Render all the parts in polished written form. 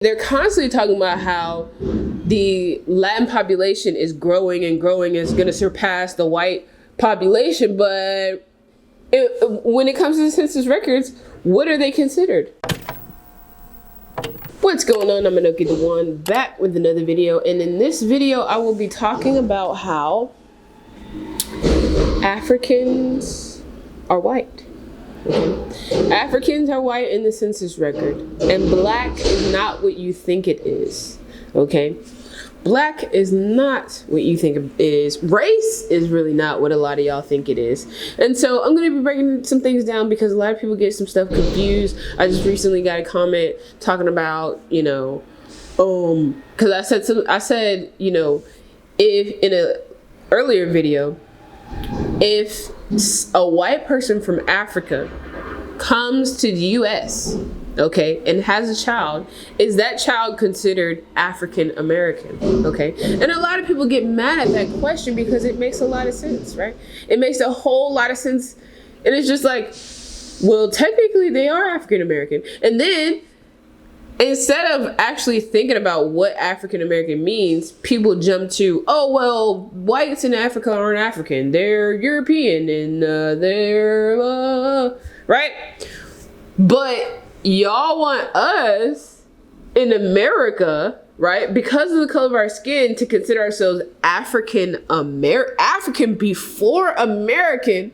They're constantly talking about how the Latin population is growing and growing, is going to surpass the white population. But when it comes to the census records, what are they considered? What's going on? I'm AnokhiTheOne, back with another video. And in this video, I will be talking about how Africans are white. Okay. Africans are white in the census record, and black is not what you think it is. Okay, black is not what you think it is. Race is really not what a lot of y'all think it is. And so I'm going to be breaking some things down because a lot of people get some stuff confused. I just recently got a comment talking about, because I said, if in a earlier video, if a white person from Africa comes to the US, okay, and has a child, is that child considered African American? Okay, and a lot of people get mad at that question because it makes a lot of sense, right? It makes a whole lot of sense, and it's just like, well, technically they are African American. And then instead of actually thinking about what African American means, people jump to, oh, well, whites in Africa aren't African. They're European and they're, right? But y'all want us in America, right, because of the color of our skin, to consider ourselves African before American,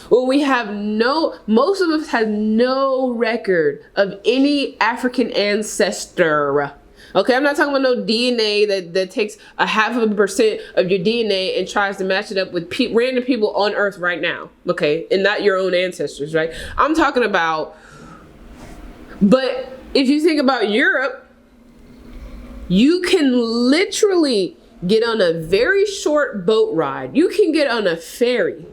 when we have most of us have no record of any African ancestor. Okay, I'm not talking about no DNA that takes 0.5% of your DNA and tries to match it up with random people on Earth right now. Okay, and not your own ancestors, right? I'm talking about, but if you think about Europe, you can literally get on a very short boat ride. You can get on a ferry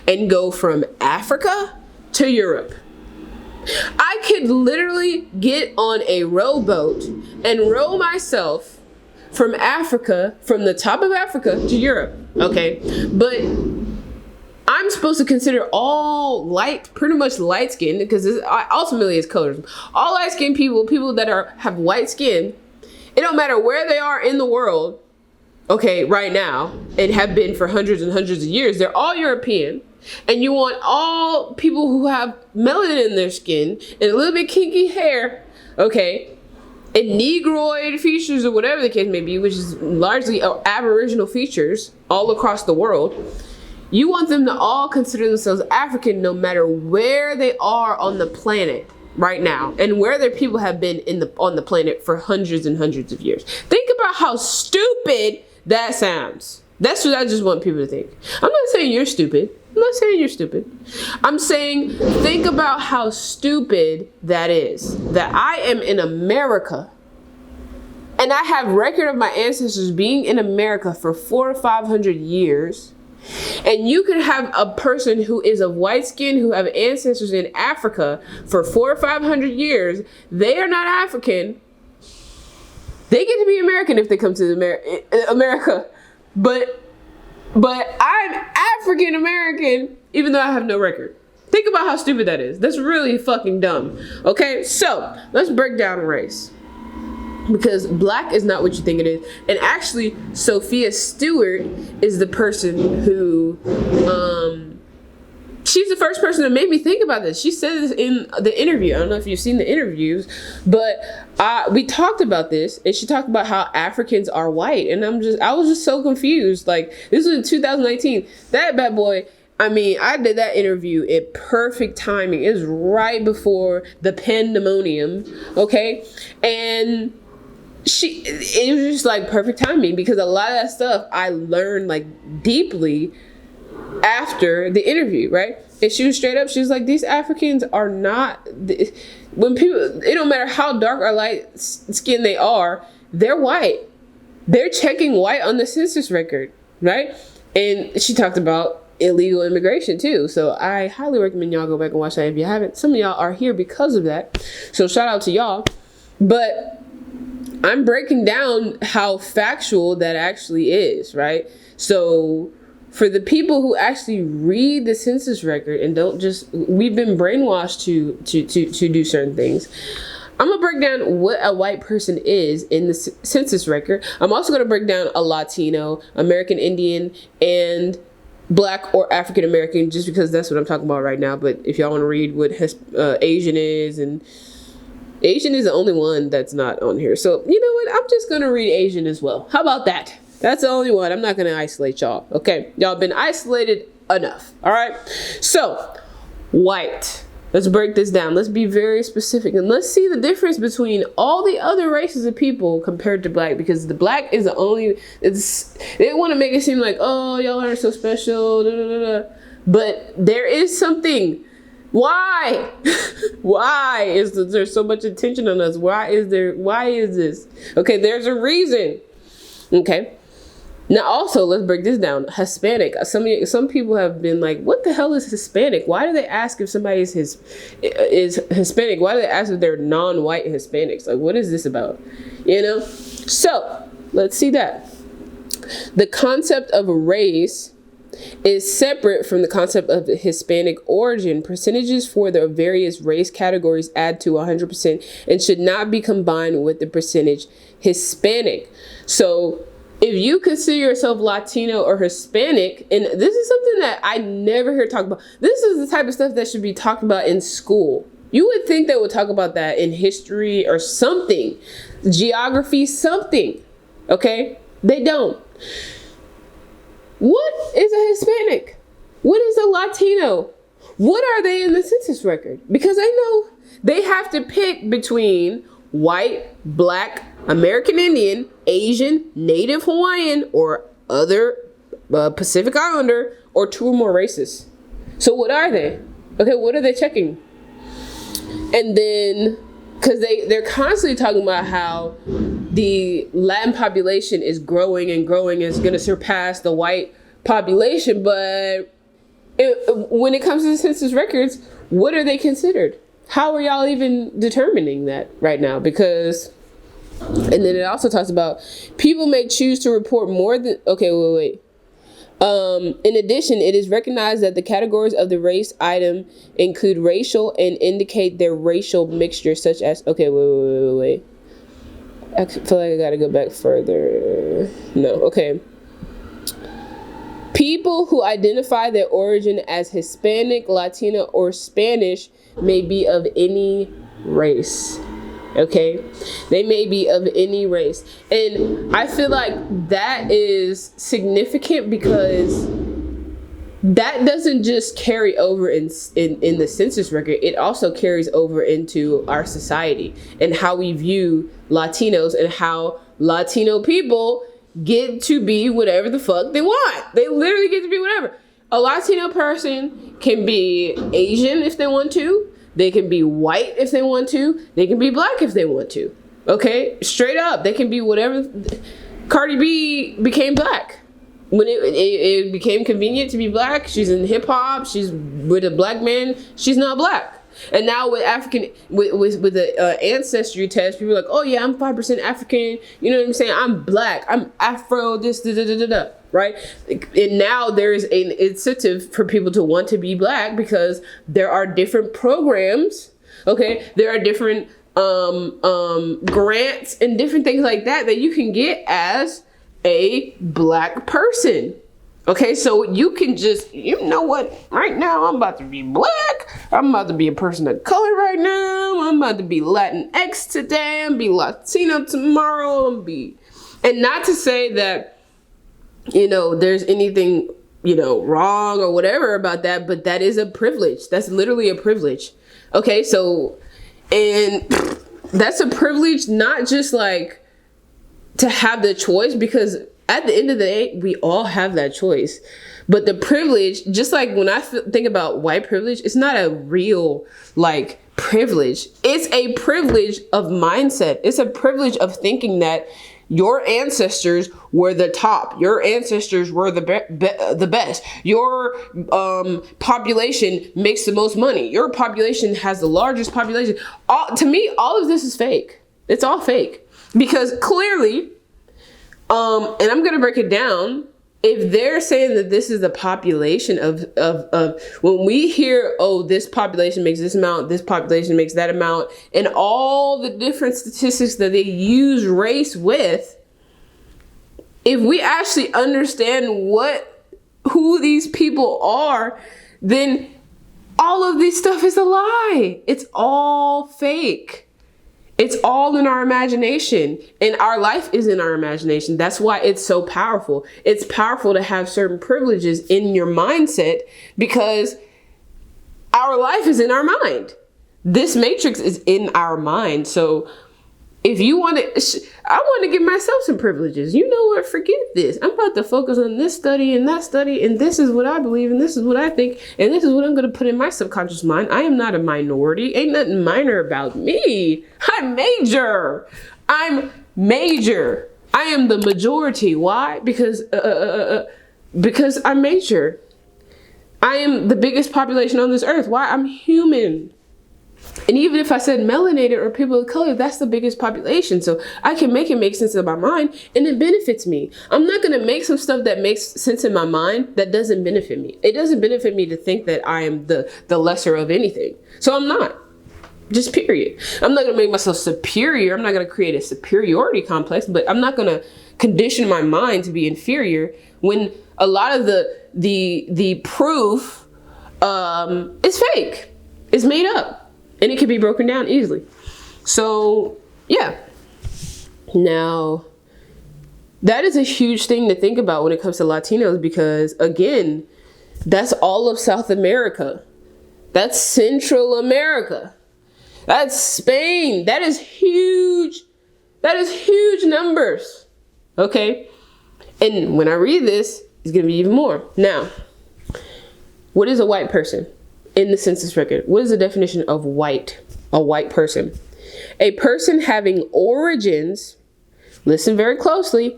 and go from Africa to Europe. I could literally get on a rowboat and row myself from Africa, from the top of Africa to Europe, okay? But I'm supposed to consider all pretty much light skinned, because ultimately it's colorism. All light skinned people that have white skin, it don't matter where they are in the world, okay, right now, and have been for hundreds and hundreds of years, they're all European. And you want all people who have melanin in their skin and a little bit kinky hair, okay, and negroid features or whatever the case may be, which is largely aboriginal features all across the world. You want them to all consider themselves African no matter where they are on the planet right now and where their people have been on the planet for hundreds and hundreds of years. Think about how stupid that sounds. That's what I just want people to think. I'm not saying you're stupid. I'm not saying you're stupid. I'm saying think about how stupid that is. That I am in America and I have record of my ancestors being in America for 400 or 500 years. And you can have a person who is of white skin who have ancestors in Africa for 400 or 500 years. They are not African. They get to be American if they come to America. But I'm African American even though I have no record. Think about how stupid that is. That's really fucking dumb. Okay, so let's break down race. Because black is not what you think it is. And actually, Sophia Stewart is the person who, she's the first person that made me think about this. She said this in the interview. I don't know if you've seen the interviews, but we talked about this, and she talked about how Africans are white. And I was just so confused. Like, this was in 2019. That bad boy, I did that interview at perfect timing. It was right before the pandemonium, okay? And it was just like perfect timing because a lot of that stuff I learned like deeply after the interview, right? And she was straight up, she was like, these Africans are not, when people, it don't matter how dark or light skin they are, they're white. They're checking white on the census record, right? And she talked about illegal immigration too. So I highly recommend y'all go back and watch that if you haven't. Some of y'all are here because of that. So shout out to y'all. But I'm breaking down how factual that actually is, right? So for the people who actually read the census record and don't just, we've been brainwashed to do certain things. I'm gonna break down what a white person is in the census record. I'm also gonna break down a Latino, American Indian, and Black or African American, just because that's what I'm talking about right now. But if y'all want to read what Asian is, and Asian is the only one that's not on here. So you know what? I'm just gonna read Asian as well. How about that? That's the only one. I'm not gonna isolate y'all. Okay, y'all been isolated enough. All right. So white. Let's break this down. Let's be very specific and let's see the difference between all the other races of people compared to black, because the black is the only, they want to make it seem like, oh, y'all are so special, da, da, da, da. But there is something. Why? Why is there so much attention on us? Why is this? Okay, there's a reason. Okay. Now, also, let's break this down. Hispanic. Some people have been like, "What the hell is Hispanic?" Why do they ask if somebody is Hispanic? Why do they ask if they're non-white Hispanics? Like, what is this about? You know. So let's see that. The concept of race is separate from the concept of Hispanic origin. Percentages for the various race categories add to 100% and should not be combined with the percentage Hispanic. So if you consider yourself Latino or Hispanic, and this is something that I never hear talk about. This is the type of stuff that should be talked about in school. You would think they would talk about that in history or something, geography, something. Okay? They don't. What is a Hispanic? What is a Latino? What are they in the census record? Because I know they have to pick between white, black, American Indian, Asian, Native Hawaiian, or other Pacific Islander, or two or more races. So what are they? Okay, what are they checking? And then, because they're constantly talking about how the Latin population is growing and growing, and is going to surpass the white population, but when it comes to the census records, what are they considered? How are y'all even determining that right now? Because, and then it also talks about people may choose to report more than, okay, wait. In addition, it is recognized that the categories of the race item include racial and indicate their racial mixture, such as, okay, wait. I feel like I gotta go back further. No, okay. People who identify their origin as Hispanic, Latino, or Spanish may be of any race. Okay? They may be of any race. And I feel like that is significant because that doesn't just carry over in the census record. It also carries over into our society and how we view Latinos and how Latino people get to be whatever the fuck they want. They literally get to be whatever. A Latino person can be Asian if they want to. They can be white if they want to. They can be black if they want to. Okay? Straight up. They can be whatever. Cardi B became black. When it became convenient to be black, she's in hip hop, she's with a black man, she's not black. And now with with the ancestry test, people are like, oh yeah, I'm 5% African. You know what I'm saying? I'm black. I'm Afro. This da da da da da. Right? And now there is an incentive for people to want to be black because there are different programs. Okay, there are different grants and different things like that you can get as a black person. Okay, so you can just, you know what, right now I'm about to be black, I'm about to be a person of color right now, I'm about to be Latinx today, I'm be Latino tomorrow, and not to say that, you know, there's anything, you know, wrong or whatever about that, but that is a privilege. That's literally a privilege. Okay, so, and that's a privilege, not just like to have the choice, because at the end of the day, we all have that choice. But the privilege, just like when I think about white privilege, it's not a real like privilege. It's a privilege of mindset. It's a privilege of thinking that your ancestors were the top. Your ancestors were the best. Your population makes the most money. Your population has the largest population. To me, all of this is fake. It's all fake. Because clearly, and I'm going to break it down, if they're saying that this is the population of when we hear, oh, this population makes this amount, this population makes that amount, and all the different statistics that they use race with, if we actually understand who these people are, then all of this stuff is a lie. It's all fake. It's all in our imagination, and our life is in our imagination. That's why it's so powerful. It's powerful to have certain privileges in your mindset, because our life is in our mind. This matrix is in our mind. So if you want to, I want to give myself some privileges. You know what? Forget this. I'm about to focus on this study and that study, and this is what I believe, and this is what I think, and this is what I'm going to put in my subconscious mind. I am not a minority. Ain't nothing minor about me. I'm major. I'm major. I am the majority. Why? Because I'm major. I am the biggest population on this earth. Why? I'm human. And even if I said melanated or people of color, that's the biggest population. So I can make it make sense in my mind, and it benefits me. I'm not going to make some stuff that makes sense in my mind that doesn't benefit me. It doesn't benefit me to think that I am the lesser of anything. So I'm not. Just period. I'm not going to make myself superior. I'm not going to create a superiority complex, but I'm not going to condition my mind to be inferior when a lot of the proof is fake. It's made up. And it can be broken down easily. So, yeah. Now, that is a huge thing to think about when it comes to Latinos, because, again, that's all of South America. That's Central America. That's Spain. That is huge. That is huge numbers. Okay? And when I read this, it's going to be even more. Now, what is a white person? In the census record, what is the definition of white? A white person. A person having origins, listen very closely,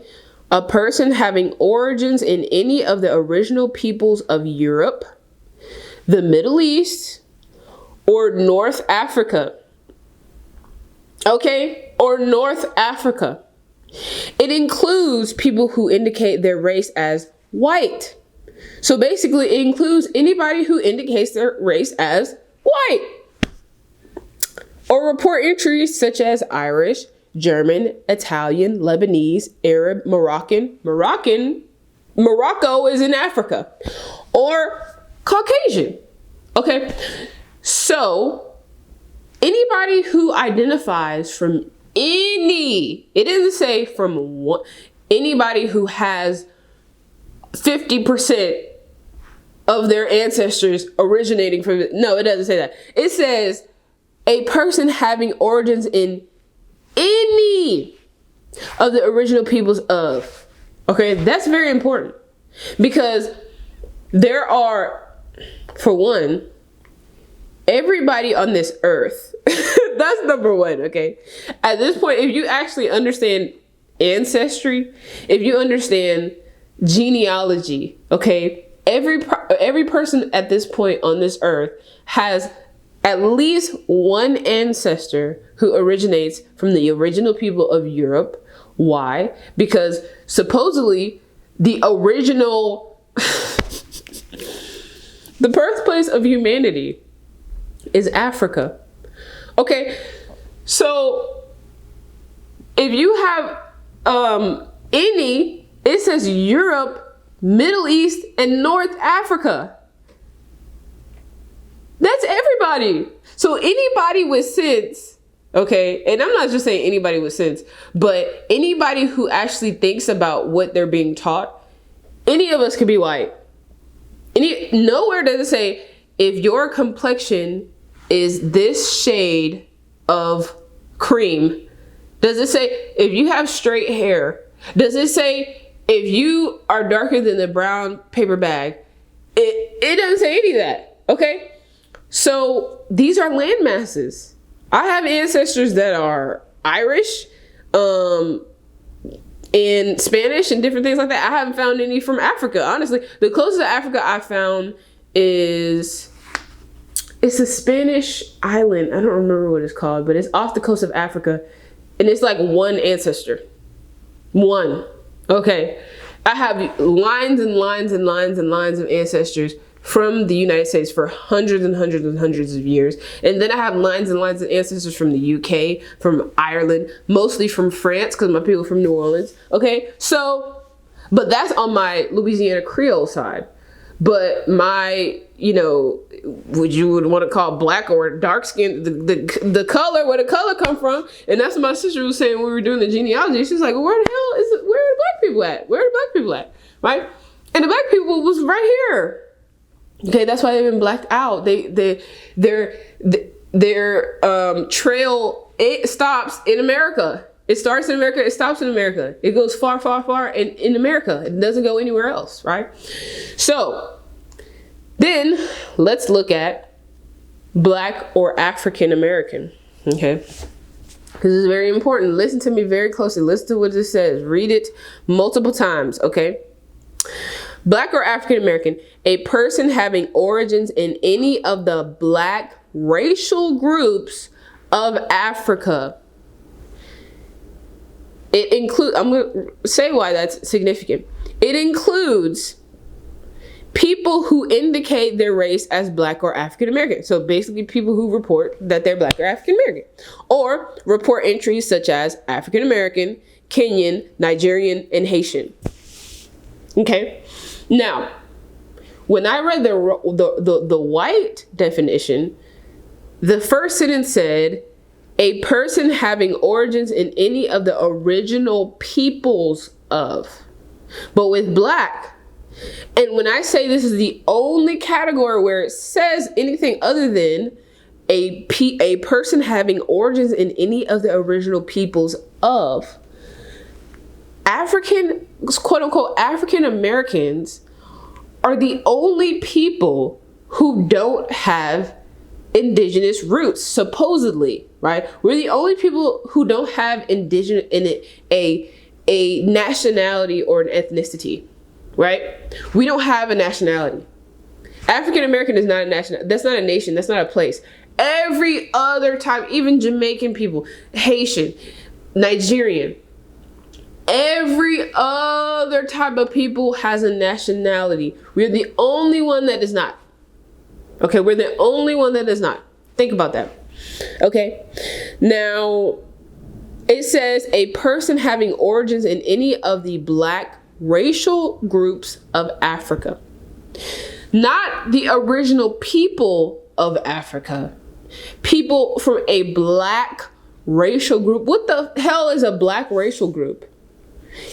a person having origins in any of the original peoples of Europe, the Middle East, or North Africa. Okay? Or North Africa. It includes people who indicate their race as white. So basically, it includes anybody who indicates their race as white. Or report entries such as Irish, German, Italian, Lebanese, Arab, Moroccan. Morocco is in Africa. Or Caucasian. Okay. So anybody who identifies from any, it doesn't say from one, anybody who has 50% of their ancestors originating from, no, it doesn't say that. It says a person having origins in any of the original peoples of. Okay, that's very important, because there are, for one, everybody on this earth. That's number one, okay? At this point, if you actually understand ancestry, if you understand genealogy, okay, every person at this point on this earth has at least one ancestor who originates from the original people of Europe. Why? Because supposedly the original, the birthplace of humanity is Africa. Okay, so if you have any, it says Europe, Middle East, and North Africa. That's everybody. So anybody with sense, okay, and I'm not just saying anybody with sense, but anybody who actually thinks about what they're being taught, any of us could be white. Nowhere does it say if your complexion is this shade of cream. Does it say if you have straight hair? Does it say if you are darker than the brown paper bag? It doesn't say any of that, okay? So these are land masses. I have ancestors that are Irish, and Spanish and different things like that. I haven't found any from Africa, honestly. The closest to Africa I found is, it's a Spanish island. I don't remember what it's called, but it's off the coast of Africa. And it's like one ancestor. One. Okay. I have lines and lines and lines and lines of ancestors from the United States for hundreds and hundreds and hundreds of years. And then I have lines and lines of ancestors from the UK, from Ireland, mostly from France, because my people are from New Orleans. Okay, so, but that's on my Louisiana Creole side. But my, you know, would want to call black or dark skin, the color, where the color come from. And that's what my sister was saying when we were doing the genealogy. She's like, well, where the hell is it? Where are the black people at? Where are the black people at? Right? And the black people was right here. Okay, that's why they've been blacked out. Their trail, it stops in America. It starts in America, it stops in America. It goes far, far, far in America. It doesn't go anywhere else, right? So then let's look at Black or African American, okay? Because it's very important. Listen to me very closely. Listen to what it says. Read it multiple times, okay? Black or African American, a person having origins in any of the Black racial groups of Africa. It includes, I'm going to say why that's significant. It includes people who indicate their race as Black or African American. So basically people who report that they're Black or African American. Or report entries such as African American, Kenyan, Nigerian, and Haitian. Okay? Now, when I read the white definition, the first sentence said, a person having origins in any of the original peoples of. But with Black, and when I say this is the only category where it says anything other than a person having origins in any of the original peoples of, African, quote unquote, African Americans are the only people who don't have indigenous roots, supposedly, right? We're the only people who don't have indigenous in it, a nationality or an ethnicity, right? We don't have a nationality. African American is not a national. That's not a nation. That's not a place. Every other time, even Jamaican people, Haitian, Nigerian, every other type of people has a nationality. We're the only one that does not. Okay, we're the only one that does not. Think about that. Okay, now it says a person having origins in any of the Black racial groups of Africa. Not the original people of Africa. People from a Black racial group. What the hell is a Black racial group?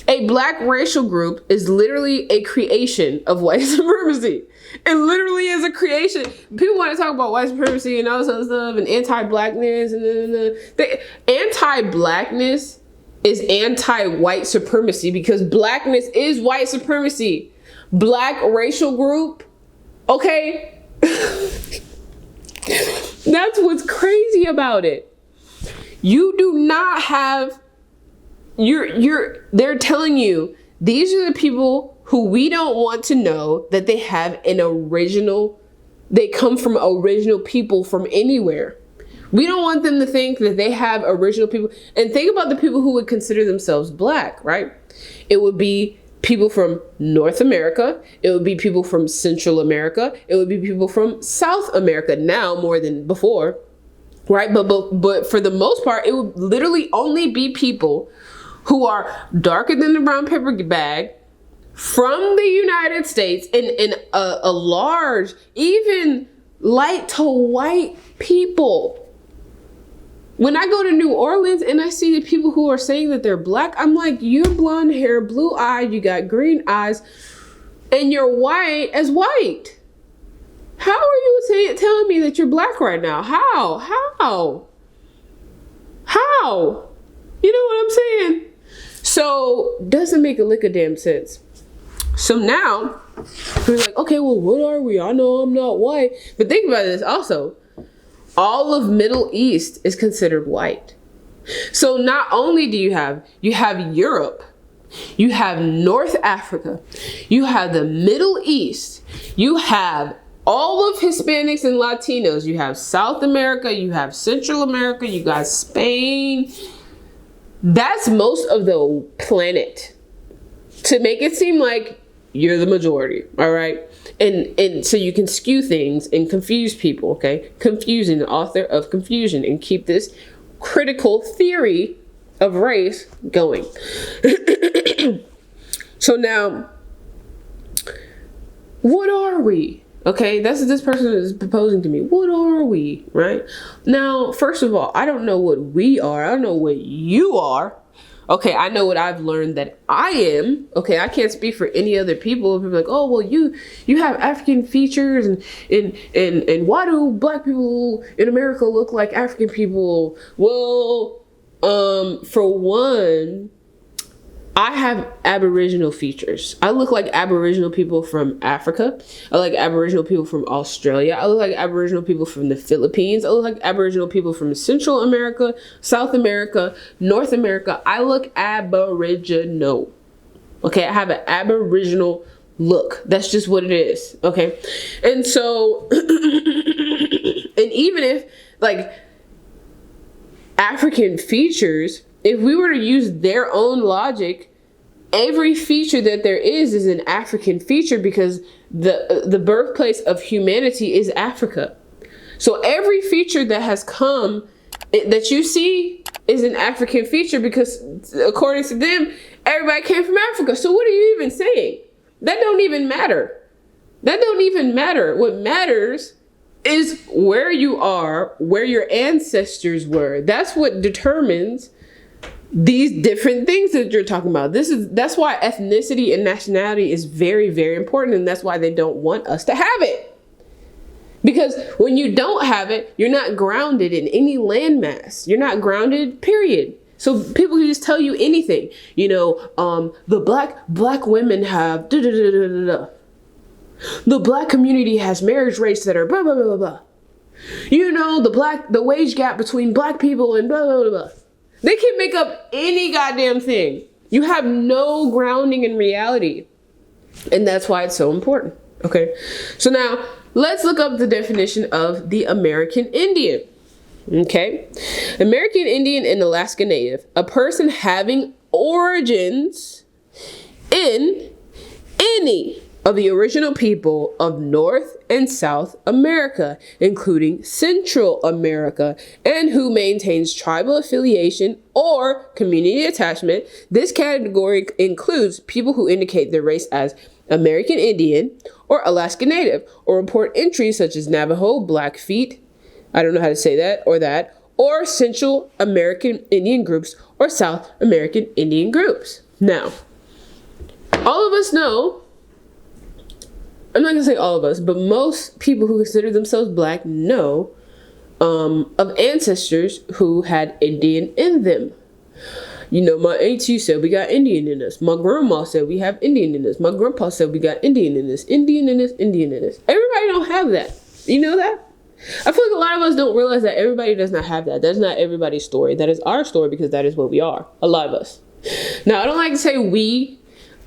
A Black racial group is literally a creation of white supremacy. It literally is a creation. People want to talk about white supremacy and all this other stuff and anti-Blackness. And the anti-Blackness is anti-white supremacy because Blackness is white supremacy. Black racial group, okay? That's what's crazy about it. You do not have... They're telling you these are the people who we don't want to know that they have they come from original people from anywhere. We don't want them to think that they have original people. And think about the people who would consider themselves Black, right? It would be people from North America. It would be people from Central America. It would be people from South America now more than before, right? But for the most part, it would literally only be people who are darker than the brown paper bag from the United States in a large, even light to white people. When I go to New Orleans and I see the people who are saying that they're Black, I'm like, you're blonde hair, blue eyed, you got green eyes, and you're white as white. How are you telling me that you're Black right now? How? You know what I'm saying? So, doesn't make a lick of damn sense. So now, we're like, okay, well, what are we? I know I'm not white. But think about this also. All of Middle East is considered white. So not only do you have Europe, you have North Africa, you have the Middle East, you have all of Hispanics and Latinos, you have South America, you have Central America, you got Spain. That's most of the planet. to make it seem like you're the majority, all right? And so you can skew things and confuse people, okay? Confusing, the author of confusion, and keep this critical theory of race going. So now, what are we? Okay, that's what this person is proposing to me. What are we, right? Now, first of all, I don't know what we are. I don't know what you are. Okay, I know what I've learned that I am. Okay, I can't speak for any other people. People are like, oh, well, you have African features, and why do black people in America look like African people? Well, for one, I have Aboriginal features. I look like Aboriginal people from Africa. I look like Aboriginal people from Australia. I look like Aboriginal people from the Philippines. I look like Aboriginal people from Central America, South America, North America. I look Aboriginal. Okay, I have an Aboriginal look. That's just what it is. Okay, and so, and even if like African features, if we were to use their own logic, every feature that there is an African feature, because the birthplace of humanity is Africa. So every feature that has come that you see is an African feature, because according to them, everybody came from Africa. So what are you even saying? That don't even matter. That don't even matter. What matters is where you are, where your ancestors were. That's what determines these different things that you're talking about. That's why ethnicity and nationality is very, very important, and that's why they don't want us to have it. Because when you don't have it, you're not grounded in any landmass. You're not grounded, period. So people can just tell you anything. You know, the black women have da da da da da da. The black community has marriage rates that are blah blah blah blah blah. You know, the wage gap between black people and blah blah blah blah. They can make up any goddamn thing. You have no grounding in reality. And that's why it's so important. Okay. So now let's look up the definition of the American Indian. Okay. American Indian and Alaska Native, a person having origins in any of the original people of North and South America, including Central America, and who maintains tribal affiliation or community attachment. This category includes people who indicate their race as American Indian or Alaska Native, or report entries such as Navajo, Blackfeet, I don't know how to say that, or Central American Indian groups or South American Indian groups. Now, all of us know, I'm not gonna say all of us, but most people who consider themselves black know of ancestors who had Indian in them. You know, my auntie said we got Indian in us. My grandma said we have Indian in us. My grandpa said we got Indian in us. Indian in us, Indian in us. Everybody don't have that. You know that? I feel like a lot of us don't realize that everybody does not have that. That's not everybody's story. That is our story, because that is what we are. A lot of us. Now, I don't like to say we,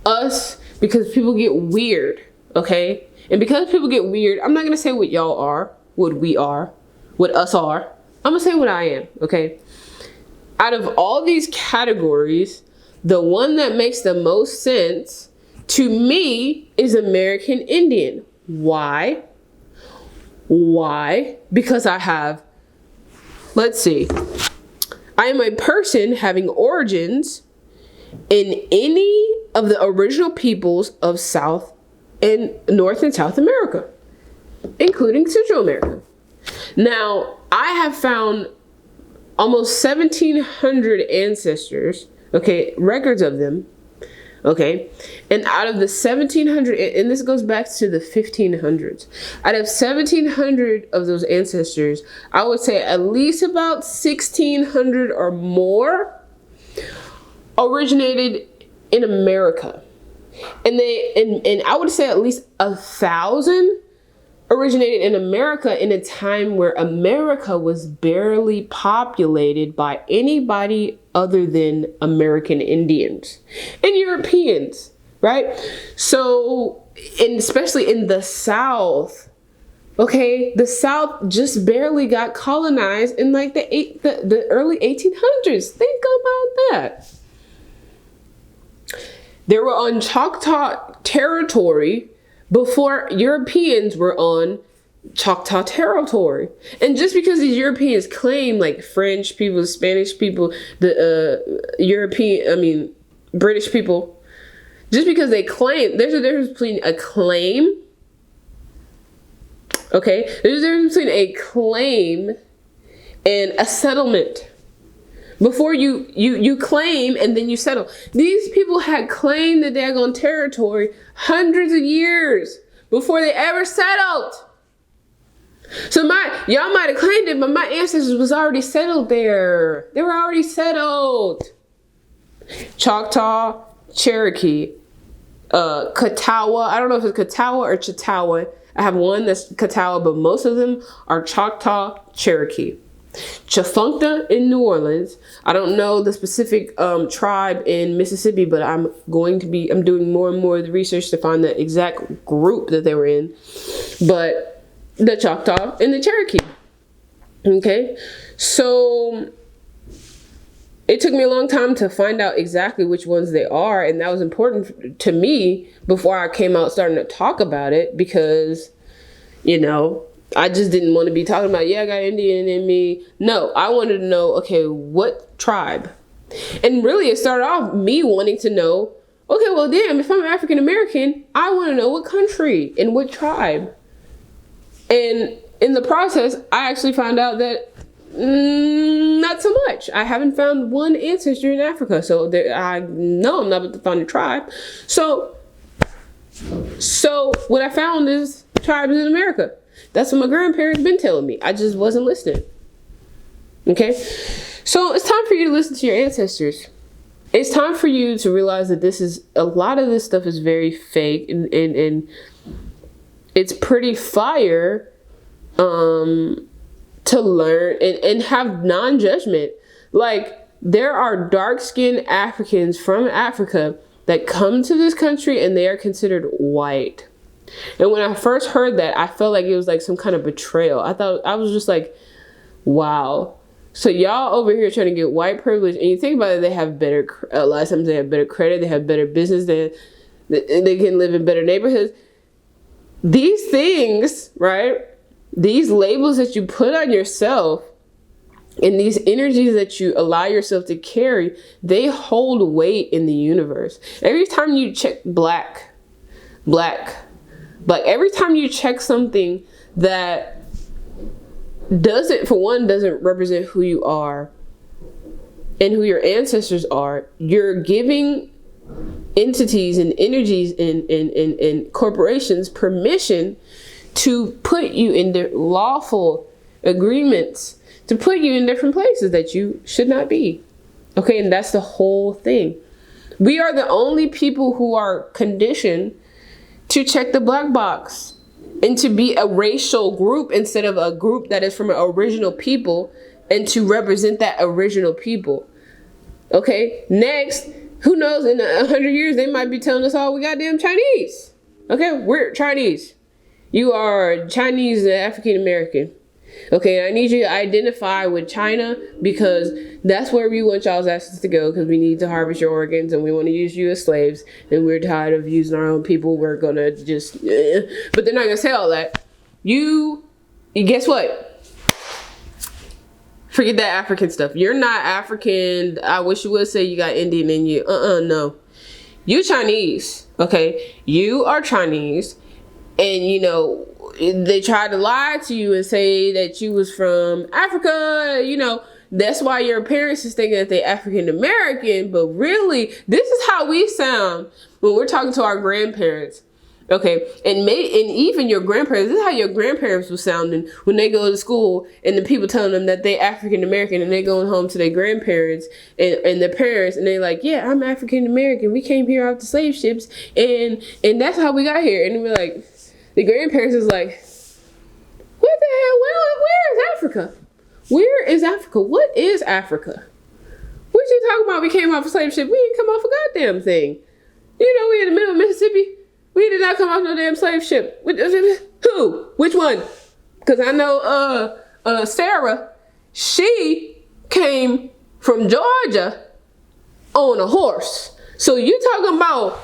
us, because people get weird. Okay? And because people get weird, I'm not going to say what y'all are, what we are, what us are. I'm going to say what I am. Okay? Out of all these categories, the one that makes the most sense to me is American Indian. Why? Why? Because I have, let's see, I am a person having origins in any of the original peoples of South and North and South America, including Central America. Now, I have found almost 1,700 ancestors, okay, records of them, okay, and out of the 1,700, and this goes back to the 1500s, out of 1,700 of those ancestors, I would say at least about 1,600 or more originated in America. And I would say at least 1,000 originated in America in a time where America was barely populated by anybody other than American Indians and Europeans, right? So, and especially in the South, okay, the South just barely got colonized in like the early 1800s. Think about that. They were on Choctaw territory before Europeans were on Choctaw territory. And just because these Europeans claim, like French people, Spanish people, British people, just because they claim, there's a difference between a claim, okay? There's a difference between a claim and a settlement. Before you claim and then you settle. These people had claimed the daggone territory hundreds of years before they ever settled. So y'all might have claimed it, but my ancestors was already settled there. They were already settled. Choctaw, Cherokee, Catawba. I don't know if it's Catawba or Chautauqua. I have one that's Catawba, but most of them are Choctaw, Cherokee. Chafunkta in New Orleans. I don't know the specific tribe in Mississippi, but I'm doing more and more of the research to find the exact group that they were in. But the Choctaw and the Cherokee. Okay, so it took me a long time to find out exactly which ones they are, and that was important to me before I came out starting to talk about it, because, you know, I just didn't want to be talking about, yeah, I got Indian in me. No, I wanted to know, okay, what tribe? And really it started off me wanting to know, okay, well, damn, if I'm African American, I want to know what country and what tribe. And in the process, I actually found out that not so much. I haven't found one ancestor in Africa, so I know I'm not about to find a tribe. So what I found is tribes in America. That's what my grandparents been telling me. I just wasn't listening. Okay? So it's time for you to listen to your ancestors. It's time for you to realize that a lot of this stuff is very fake, and it's pretty fire to learn and have non-judgment. Like, there are dark-skinned Africans from Africa that come to this country and they are considered white. And when I first heard that, I felt like it was like some kind of betrayal. I was just like, wow. So y'all over here trying to get white privilege, and you think about it, they have a lot of times they have better credit, they have better business, they can live in better neighborhoods. These things, right? These labels that you put on yourself and these energies that you allow yourself to carry, they hold weight in the universe. Every time you check black, every time you check something that doesn't represent who you are and who your ancestors are, you're giving entities and energies and corporations permission to put you in the lawful agreements, to put you in different places that you should not be. Okay, and that's the whole thing. We are the only people who are conditioned to check the black box and to be a racial group instead of a group that is from an original people, and to represent that original people. Okay, next, who knows, in 100 years, they might be telling us all we goddamn Chinese. Okay, we're Chinese. You are Chinese and African American. Okay, I need you to identify with China, because that's where we want y'all's asses to go, because we need to harvest your organs and we want to use you as slaves, and we're tired of using our own people. We're gonna just, but they're not gonna say all that. You guess what? Forget that African stuff. You're not African. I wish you would say you got Indian in you. No. You Chinese, okay? You are Chinese, and you know, they tried to lie to you and say that you was from Africa, you know. That's why your parents is thinking that they African American, but really, this is how we sound when we're talking to our grandparents. Okay, and even your grandparents, this is how your grandparents were sounding when they go to school and the people telling them that they African American, and they going home to their grandparents and their parents, and they like, yeah, I'm African American. We came here off the slave ships, and that's how we got here. And we're like, the grandparents is like, what the hell? Where is Africa? Where is Africa? What is Africa? What you talking about? We came off a slave ship. We didn't come off a goddamn thing. You know, we in the middle of Mississippi. We did not come off no damn slave ship. Who? Which one? Because I know Sarah, she came from Georgia on a horse. So you talking about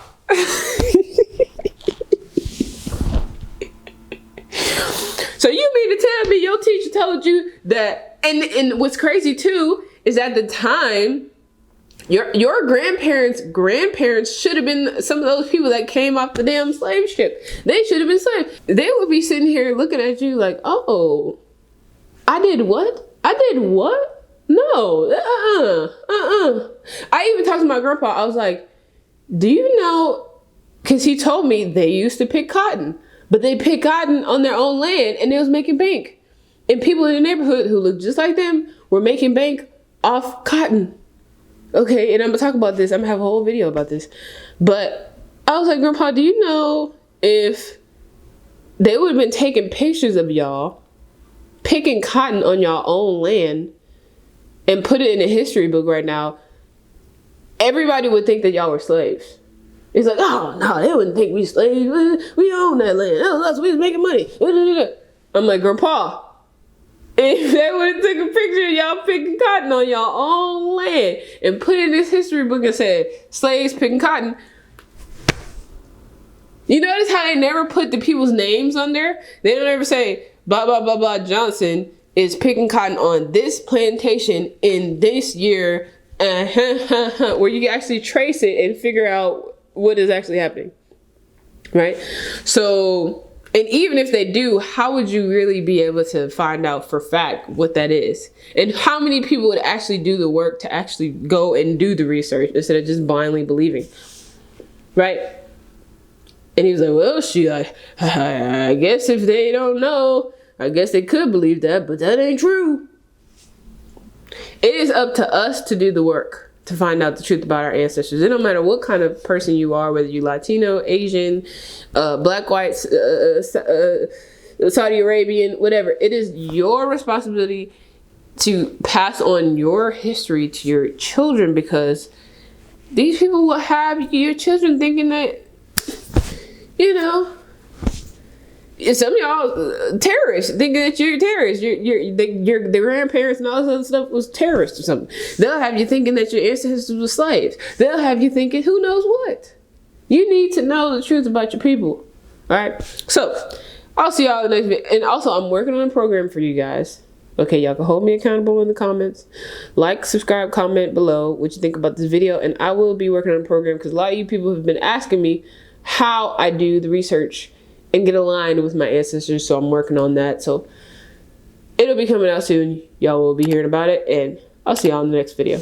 so you mean to tell me your teacher told you that? And what's crazy too is at the time your grandparents should have been some of those people that came off the damn slave ship. They should have been slaves. They would be sitting here looking at you like, oh, I did what? I did what? No, I even talked to my grandpa. I was like, do you know, because he told me they used to pick cotton, but they picked cotton on their own land and they was making bank. And people in the neighborhood who looked just like them were making bank off cotton. Okay, and I'm gonna talk about this. I'm gonna have a whole video about this. But I was like, Grandpa, do you know if they would have been taking pictures of y'all picking cotton on y'all own land and put it in a history book right now, everybody would think that y'all were slaves. It's like, oh no, they wouldn't think we slaves. We own that land. That was us. We was making money. I'm like, Grandpa, if they would have taken a picture of y'all picking cotton on y'all own land and put it in this history book and said, slaves picking cotton. You notice how they never put the people's names on there? They don't ever say, blah, blah, blah, blah, Johnson is picking cotton on this plantation in this year, where you can actually trace it and figure out what is actually happening, right? So, and even if they do, how would you really be able to find out for fact what that is? And how many people would actually do the work to actually go and do the research instead of just blindly believing, right? And he was like, well, shoot, I guess if they don't know, I guess they could believe that, but that ain't true. It is up to us to do the work to find out the truth about our ancestors. It don't matter what kind of person you are, whether you're Latino, Asian, black, white, Saudi Arabian, whatever. It is your responsibility to pass on your history to your children, because these people will have your children thinking that, you know, some of y'all terrorists, thinking that you're terrorists. The grandparents and all this other stuff was terrorists or something. They'll have you thinking that your ancestors were slaves. They'll have you thinking who knows what. You need to know the truth about your people. All right. So I'll see y'all in the next video. And also, I'm working on a program for you guys. Okay, y'all can hold me accountable in the comments. Like, subscribe, comment below what you think about this video. And I will be working on a program because a lot of you people have been asking me how I do the research and get aligned with my ancestors. So I'm working on that. So it'll be coming out soon. Y'all will be hearing about it. And I'll see y'all in the next video.